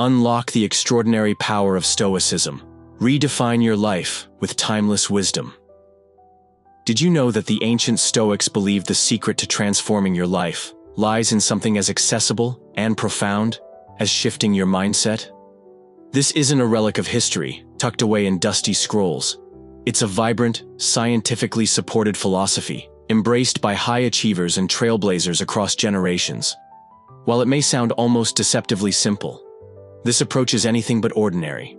Unlock the extraordinary power of Stoicism. Redefine your life with timeless wisdom. Did you know that the ancient Stoics believed the secret to transforming your life lies in something as accessible and profound as shifting your mindset? This isn't a relic of history, tucked away in dusty scrolls. It's a vibrant, scientifically supported philosophy, embraced by high achievers and trailblazers across generations. While it may sound almost deceptively simple, this approach is anything but ordinary.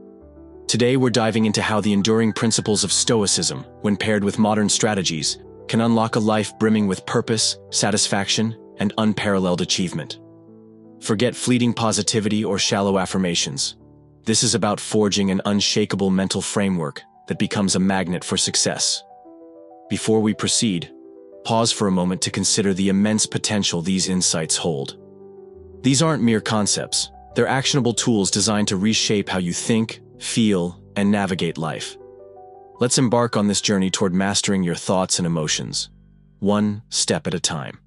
Today we're diving into how the enduring principles of Stoicism, when paired with modern strategies, can unlock a life brimming with purpose, satisfaction, and unparalleled achievement. Forget fleeting positivity or shallow affirmations. This is about forging an unshakable mental framework that becomes a magnet for success. Before we proceed, pause for a moment to consider the immense potential these insights hold. These aren't mere concepts. They're actionable tools designed to reshape how you think, feel, and navigate life. Let's embark on this journey toward mastering your thoughts and emotions, one step at a time.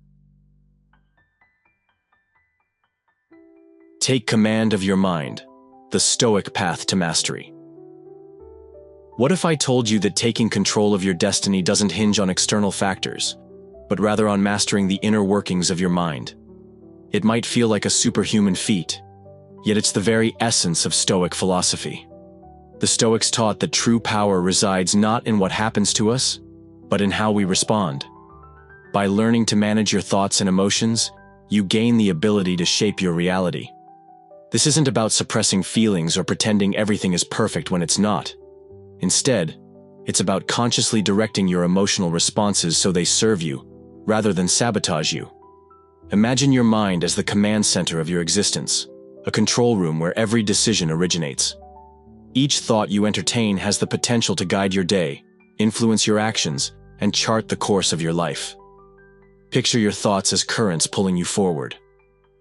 Take command of your mind, the Stoic path to mastery. What if I told you that taking control of your destiny doesn't hinge on external factors, but rather on mastering the inner workings of your mind? It might feel like a superhuman feat, yet it's the very essence of Stoic philosophy. The Stoics taught that true power resides not in what happens to us, but in how we respond. By learning to manage your thoughts and emotions, you gain the ability to shape your reality. This isn't about suppressing feelings or pretending everything is perfect when it's not. Instead, it's about consciously directing your emotional responses so they serve you, rather than sabotage you. Imagine your mind as the command center of your existence, a control room where every decision originates. Each thought you entertain has the potential to guide your day, influence your actions, and chart the course of your life. Picture your thoughts as currents pulling you forward.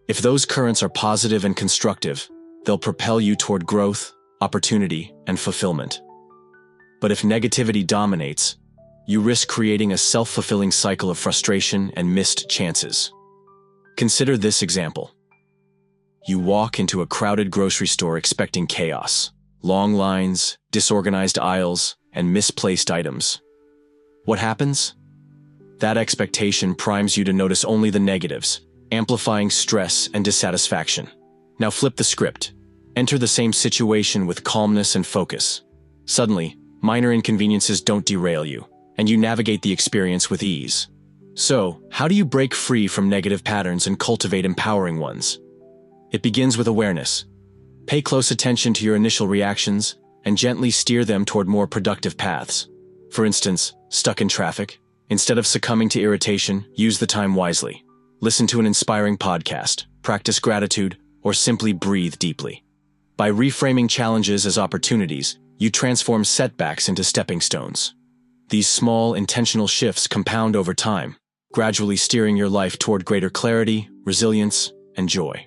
If those currents are positive and constructive, they'll propel you toward growth, opportunity, and fulfillment. But if negativity dominates, you risk creating a self-fulfilling cycle of frustration and missed chances. Consider this example. You walk into a crowded grocery store expecting chaos. Long lines, disorganized aisles, and misplaced items. What happens? That expectation primes you to notice only the negatives, amplifying stress and dissatisfaction. Now flip the script. Enter the same situation with calmness and focus. Suddenly, minor inconveniences don't derail you, and you navigate the experience with ease. So, how do you break free from negative patterns and cultivate empowering ones? It begins with awareness. Pay close attention to your initial reactions and gently steer them toward more productive paths. For instance, stuck in traffic, instead of succumbing to irritation, use the time wisely. Listen to an inspiring podcast, practice gratitude, or simply breathe deeply. By reframing challenges as opportunities, you transform setbacks into stepping stones. These small, intentional shifts compound over time, gradually steering your life toward greater clarity, resilience, and joy.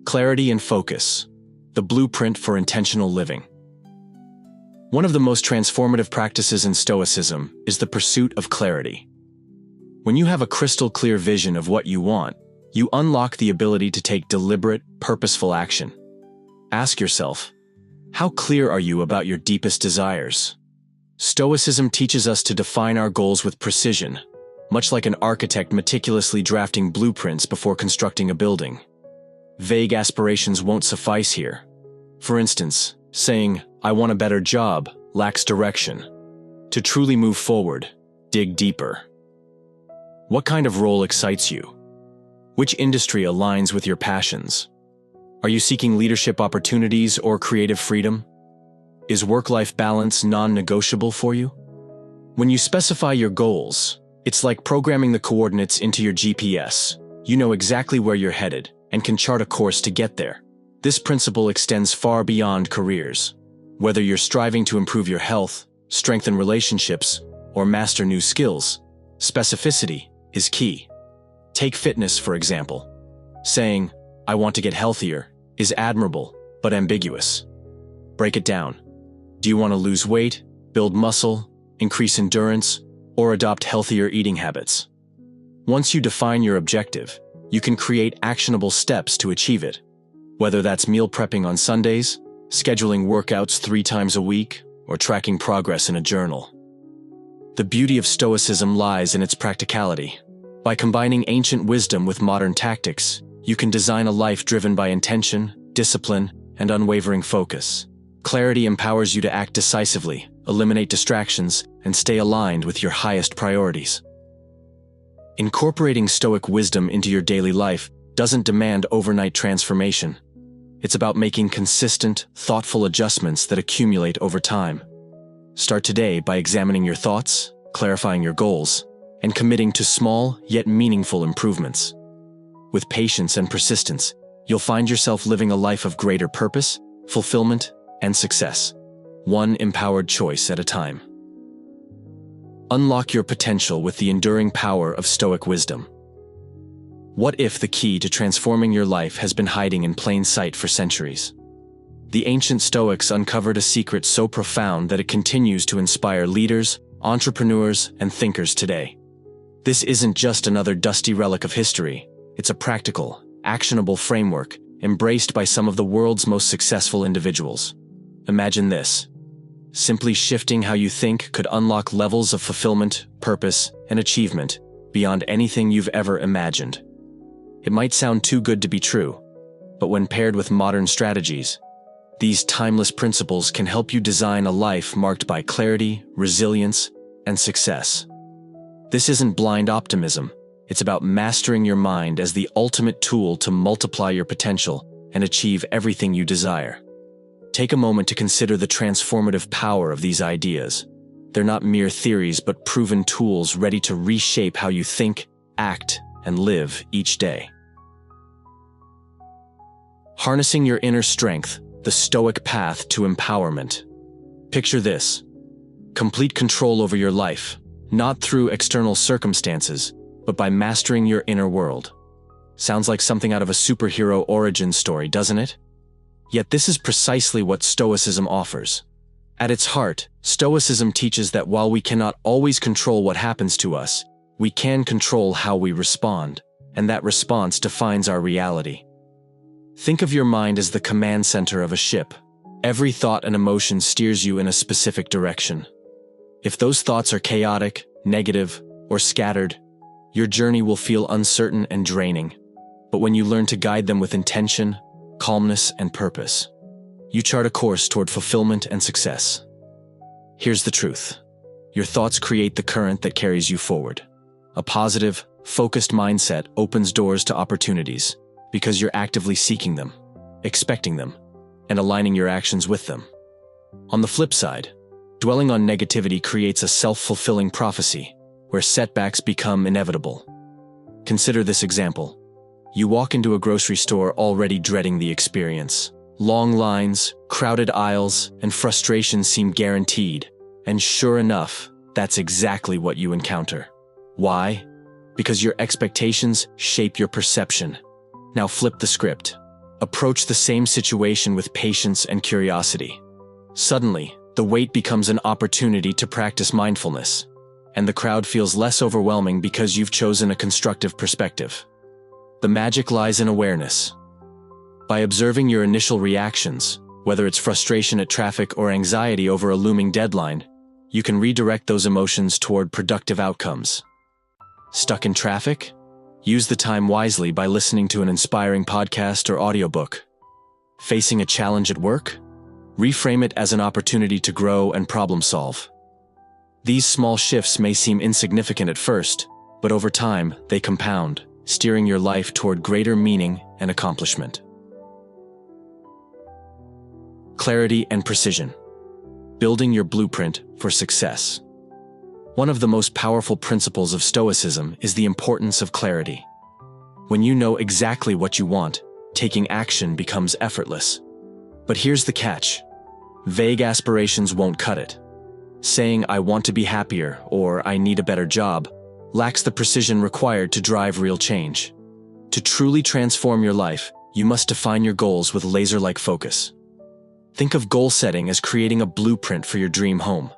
Clarity and focus, the blueprint for intentional living. One of the most transformative practices in Stoicism is the pursuit of clarity. When you have a crystal clear vision of what you want, you unlock the ability to take deliberate, purposeful action. Ask yourself, how clear are you about your deepest desires? Stoicism teaches us to define our goals with precision, much like an architect meticulously drafting blueprints before constructing a building. Vague aspirations won't suffice here. For instance, saying, "I want a better job," lacks direction. To truly move forward, dig deeper. What kind of role excites you? Which industry aligns with your passions? Are you seeking leadership opportunities or creative freedom? Is work-life balance non-negotiable for you? When you specify your goals, it's like programming the coordinates into your GPS. You know exactly where you're headed and can chart a course to get there. This principle extends far beyond careers. Whether you're striving to improve your health, strengthen relationships, or master new skills, specificity is key. Take fitness, for example. Saying, "I want to get healthier," is admirable, but ambiguous. Break it down. Do you want to lose weight, build muscle, increase endurance, or adopt healthier eating habits? Once you define your objective, You can create actionable steps to achieve it, whether that's meal prepping on Sundays, scheduling workouts 3 times a week, or tracking progress in a journal. The beauty of Stoicism lies in its practicality. By combining ancient wisdom with modern tactics, you can design a life driven by intention, discipline, and unwavering focus. Clarity empowers you to act decisively, eliminate distractions, and stay aligned with your highest priorities. Incorporating Stoic wisdom into your daily life doesn't demand overnight transformation. It's about making consistent, thoughtful adjustments that accumulate over time. Start today by examining your thoughts, clarifying your goals, and committing to small yet meaningful improvements. With patience and persistence, you'll find yourself living a life of greater purpose, fulfillment, and success, one empowered choice at a time. Unlock your potential with the enduring power of Stoic wisdom. What if the key to transforming your life has been hiding in plain sight for centuries? The ancient Stoics uncovered a secret so profound that it continues to inspire leaders, entrepreneurs, and thinkers today. This isn't just another dusty relic of history. It's a practical, actionable framework embraced by some of the world's most successful individuals. Imagine this. Simply shifting how you think could unlock levels of fulfillment, purpose, and achievement beyond anything you've ever imagined. It might sound too good to be true, but when paired with modern strategies, these timeless principles can help you design a life marked by clarity, resilience, and success. This isn't blind optimism. It's about mastering your mind as the ultimate tool to multiply your potential and achieve everything you desire. Take a moment to consider the transformative power of these ideas. They're not mere theories, but proven tools ready to reshape how you think, act, and live each day. Harnessing your inner strength, the Stoic path to empowerment. Picture this: complete control over your life, not through external circumstances, but by mastering your inner world. Sounds like something out of a superhero origin story, doesn't it? Yet this is precisely what Stoicism offers. At its heart, Stoicism teaches that while we cannot always control what happens to us, we can control how we respond, and that response defines our reality. Think of your mind as the command center of a ship. Every thought and emotion steers you in a specific direction. If those thoughts are chaotic, negative, or scattered, your journey will feel uncertain and draining. But when you learn to guide them with intention, calmness, and purpose, you chart a course toward fulfillment and success. Here's the truth. Your thoughts create the current that carries you forward. A positive, focused mindset opens doors to opportunities because you're actively seeking them, expecting them, and aligning your actions with them. On the flip side, dwelling on negativity creates a self-fulfilling prophecy where setbacks become inevitable. Consider this example. You walk into a grocery store already dreading the experience. Long lines, crowded aisles, and frustration seem guaranteed. And sure enough, that's exactly what you encounter. Why? Because your expectations shape your perception. Now flip the script. Approach the same situation with patience and curiosity. Suddenly, the wait becomes an opportunity to practice mindfulness, and the crowd feels less overwhelming because you've chosen a constructive perspective. The magic lies in awareness. By observing your initial reactions, whether it's frustration at traffic or anxiety over a looming deadline, you can redirect those emotions toward productive outcomes. Stuck in traffic? Use the time wisely by listening to an inspiring podcast or audiobook. Facing a challenge at work? Reframe it as an opportunity to grow and problem solve. These small shifts may seem insignificant at first, but over time, they compound, steering your life toward greater meaning and accomplishment. Clarity and precision. Building your blueprint for success. One of the most powerful principles of Stoicism is the importance of clarity. When you know exactly what you want, taking action becomes effortless. But here's the catch. Vague aspirations won't cut it. Saying "I want to be happier" or "I need a better job" lacks the precision required to drive real change. To truly transform your life, you must define your goals with laser-like focus. Think of goal setting as creating a blueprint for your dream home.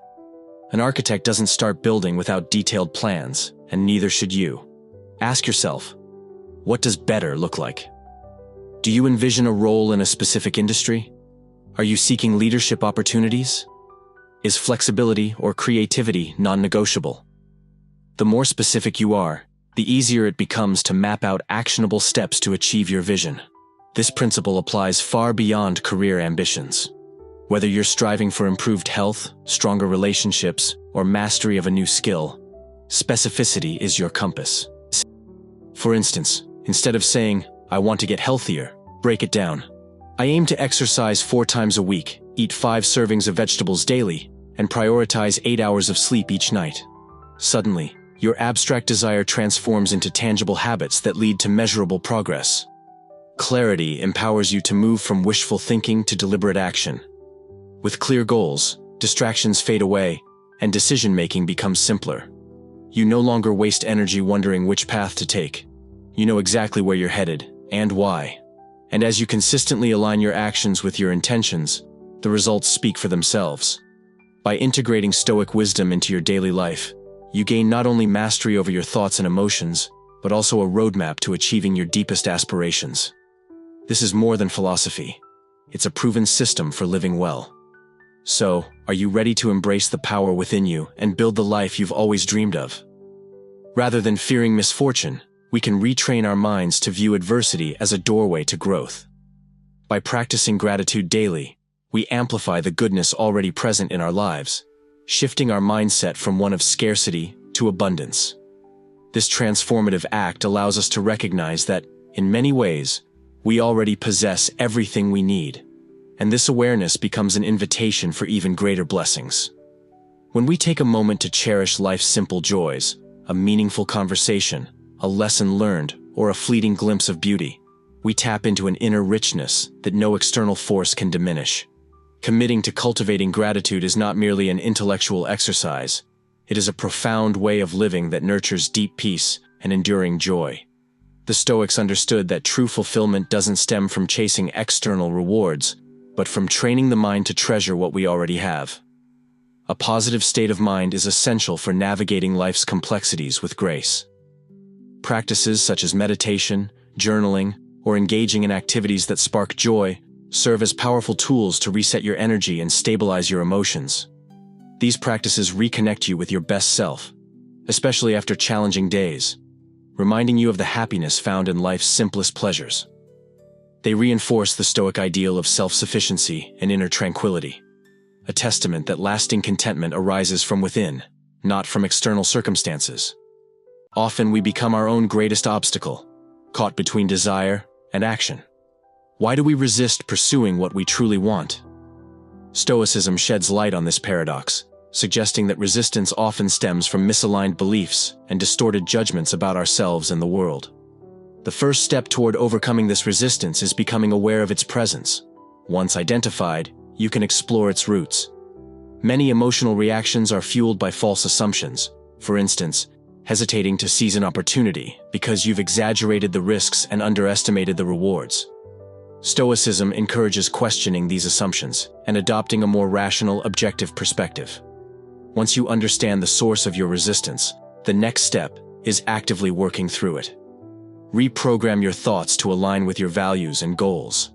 An architect doesn't start building without detailed plans, and neither should you. Ask yourself, what does better look like? Do you envision a role in a specific industry? Are you seeking leadership opportunities? Is flexibility or creativity non-negotiable? The more specific you are, the easier it becomes to map out actionable steps to achieve your vision. This principle applies far beyond career ambitions. Whether you're striving for improved health, stronger relationships, or mastery of a new skill, specificity is your compass. For instance, instead of saying, "I want to get healthier," break it down. "I aim to exercise 4 times a week, eat 5 servings of vegetables daily, and prioritize 8 hours of sleep each night." Suddenly, your abstract desire transforms into tangible habits that lead to measurable progress. Clarity empowers you to move from wishful thinking to deliberate action. With clear goals, distractions fade away, and decision-making becomes simpler. You no longer waste energy wondering which path to take. You know exactly where you're headed, and why. And as you consistently align your actions with your intentions, the results speak for themselves. By integrating Stoic wisdom into your daily life, you gain not only mastery over your thoughts and emotions, but also a roadmap to achieving your deepest aspirations. This is more than philosophy. It's a proven system for living well. So, are you ready to embrace the power within you and build the life you've always dreamed of? Rather than fearing misfortune, we can retrain our minds to view adversity as a doorway to growth. By practicing gratitude daily, we amplify the goodness already present in our lives, shifting our mindset from one of scarcity to abundance. This transformative act allows us to recognize that, in many ways, we already possess everything we need, and this awareness becomes an invitation for even greater blessings. When we take a moment to cherish life's simple joys, a meaningful conversation, a lesson learned, or a fleeting glimpse of beauty, we tap into an inner richness that no external force can diminish. Committing to cultivating gratitude is not merely an intellectual exercise, it is a profound way of living that nurtures deep peace and enduring joy. The Stoics understood that true fulfillment doesn't stem from chasing external rewards, but from training the mind to treasure what we already have. A positive state of mind is essential for navigating life's complexities with grace. Practices such as meditation, journaling, or engaging in activities that spark joy serve as powerful tools to reset your energy and stabilize your emotions. These practices reconnect you with your best self, especially after challenging days, reminding you of the happiness found in life's simplest pleasures. They reinforce the Stoic ideal of self-sufficiency and inner tranquility, a testament that lasting contentment arises from within, not from external circumstances. Often we become our own greatest obstacle, caught between desire and action. Why do we resist pursuing what we truly want? Stoicism sheds light on this paradox, suggesting that resistance often stems from misaligned beliefs and distorted judgments about ourselves and the world. The first step toward overcoming this resistance is becoming aware of its presence. Once identified, you can explore its roots. Many emotional reactions are fueled by false assumptions. For instance, hesitating to seize an opportunity because you've exaggerated the risks and underestimated the rewards. Stoicism encourages questioning these assumptions and adopting a more rational, objective perspective. Once you understand the source of your resistance, the next step is actively working through it. Reprogram your thoughts to align with your values and goals.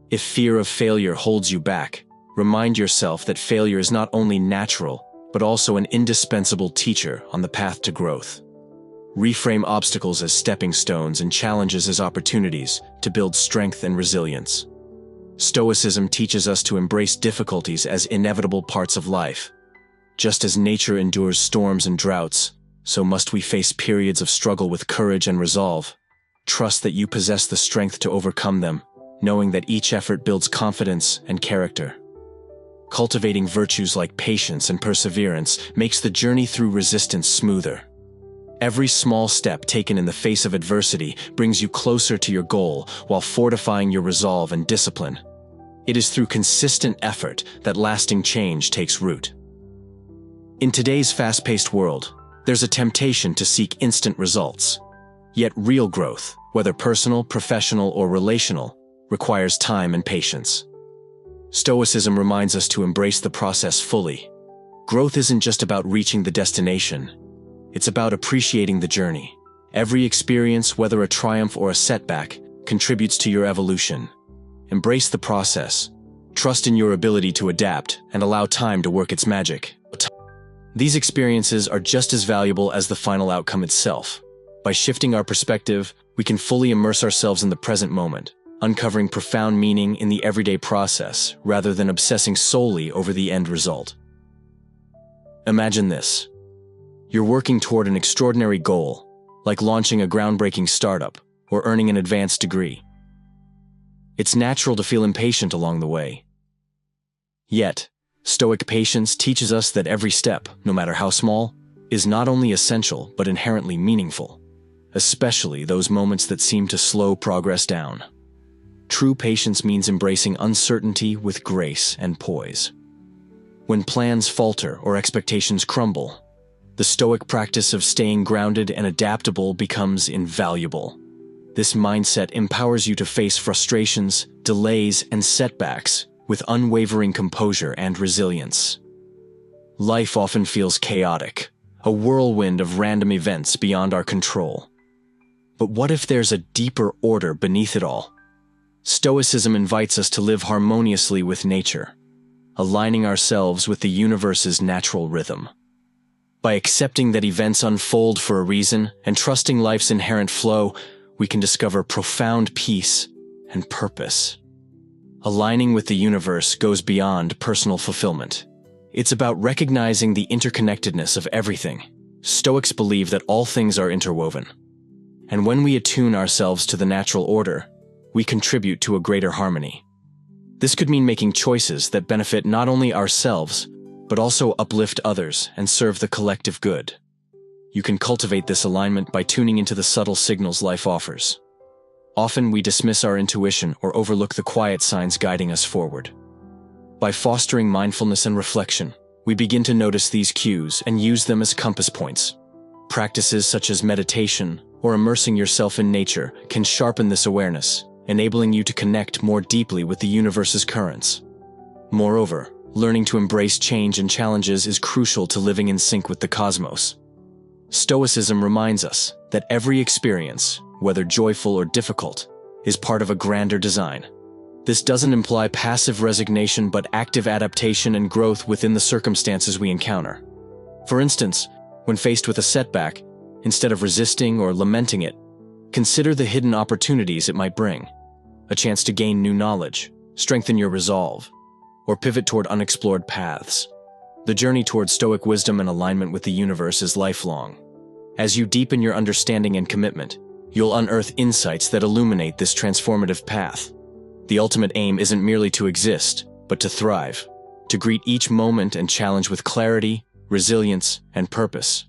If fear of failure holds you back, remind yourself that failure is not only natural, but also an indispensable teacher on the path to growth. Reframe obstacles as stepping stones and challenges as opportunities to build strength and resilience. Stoicism teaches us to embrace difficulties as inevitable parts of life. Just as nature endures storms and droughts, so must we face periods of struggle with courage and resolve. Trust that you possess the strength to overcome them, knowing that each effort builds confidence and character. Cultivating virtues like patience and perseverance makes the journey through resistance smoother. Every small step taken in the face of adversity brings you closer to your goal while fortifying your resolve and discipline. It is through consistent effort that lasting change takes root. In today's fast-paced world, there's a temptation to seek instant results. Yet real growth, whether personal, professional, or relational, requires time and patience. Stoicism reminds us to embrace the process fully. Growth isn't just about reaching the destination. It's about appreciating the journey, Every experience, whether a triumph or a setback, contributes to your evolution. Embrace the process. Trust in your ability to adapt and allow time to work its magic. These experiences are just as valuable as the final outcome itself. By shifting our perspective, we can fully immerse ourselves in the present moment, uncovering profound meaning in the everyday process rather than obsessing solely over the end result. Imagine this. You're working toward an extraordinary goal, like launching a groundbreaking startup or earning an advanced degree. It's natural to feel impatient along the way. Yet, Stoic patience teaches us that every step, no matter how small, is not only essential but inherently meaningful, especially those moments that seem to slow progress down. True patience means embracing uncertainty with grace and poise. When plans falter or expectations crumble, the Stoic practice of staying grounded and adaptable becomes invaluable. This mindset empowers you to face frustrations, delays, and setbacks with unwavering composure and resilience. Life often feels chaotic, a whirlwind of random events beyond our control. But what if there's a deeper order beneath it all? Stoicism invites us to live harmoniously with nature, aligning ourselves with the universe's natural rhythm. By accepting that events unfold for a reason and trusting life's inherent flow, we can discover profound peace and purpose. Aligning with the universe goes beyond personal fulfillment. It's about recognizing the interconnectedness of everything. Stoics believe that all things are interwoven. And when we attune ourselves to the natural order, we contribute to a greater harmony. This could mean making choices that benefit not only ourselves, but also uplift others and serve the collective good. You can cultivate this alignment by tuning into the subtle signals life offers. Often we dismiss our intuition or overlook the quiet signs guiding us forward. By fostering mindfulness and reflection, we begin to notice these cues and use them as compass points. Practices such as meditation or immersing yourself in nature can sharpen this awareness, enabling you to connect more deeply with the universe's currents. Moreover, learning to embrace change and challenges is crucial to living in sync with the cosmos. Stoicism reminds us that every experience, whether joyful or difficult, is part of a grander design. This doesn't imply passive resignation but active adaptation and growth within the circumstances we encounter. For instance, when faced with a setback, instead of resisting or lamenting it, consider the hidden opportunities it might bring. A chance to gain new knowledge, strengthen your resolve, or pivot toward unexplored paths. The journey toward Stoic wisdom and alignment with the universe is lifelong. As you deepen your understanding and commitment, you'll unearth insights that illuminate this transformative path. The ultimate aim isn't merely to exist, but to thrive, to greet each moment and challenge with clarity, resilience, and purpose.